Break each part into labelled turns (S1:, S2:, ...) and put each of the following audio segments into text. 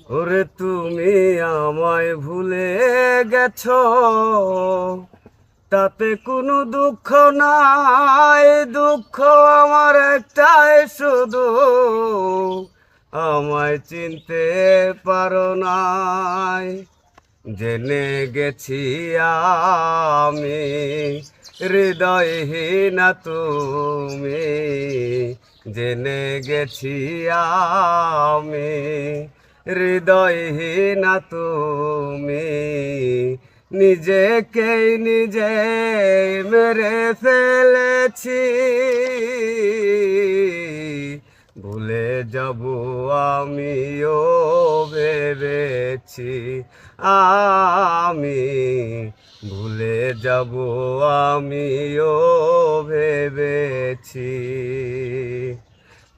S1: ওরে তুমি আমায় ভুলে গেছো, তাতে কোনো দুঃখ নাই। দুঃখ আমার একটাই শুধু, আমায় চিনতে পারো নাই। জেনে গেছি আমি হৃদয়হীনা তুমি, জেনে গেছি আমি হৃদয়হীনা তুমি। নিজেকেই নিজে মেরে ফেলেছি, ভুলে যাব আমিও ভেবেছি। আমি ভুলে যাব আমিও ভেবেছি।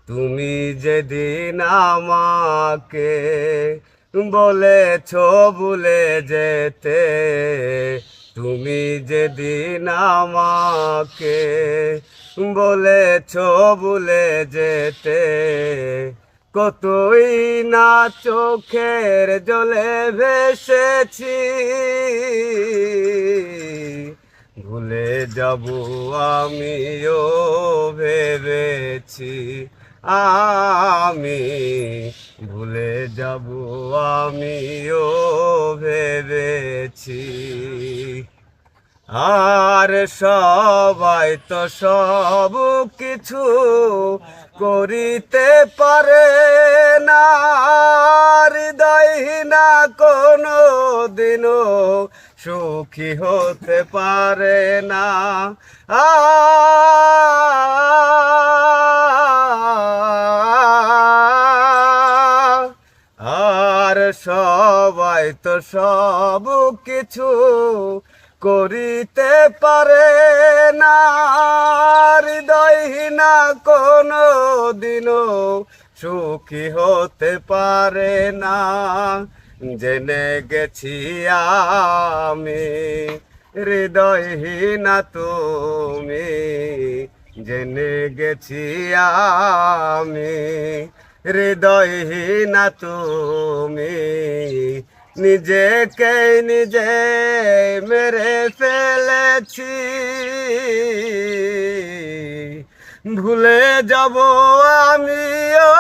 S1: তুমি যেদিন আমাকে বলেছ ভুলে যেতে, তুমি যেদিন আমাকে বলেছ ভুলে যেতে, কতই না চোখের জলে ভেসেছি। ভুলে যাব আমিও ভেবেছি, আমি ভুলে যাব আমিও ভেবেছি। আর সবাই তো সব কিছু করিতে পারে না, হৃদয়হীনা কোনো দিনও সুখী হতে পারে না। আর সবাই তো সব কিছু করিতে পারে না, হৃদয়হীনা কোনো দিনও সুখী হতে পারে না। জেনে গেছি আমি হৃদয়হীনা তুমি, জেনে গেছি আমি হৃদয়হীনা তুমি। নিজেকে নিজে মেরে ফেলেছি, ভুলে যাব আমিও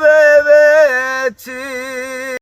S1: ভেবেছি।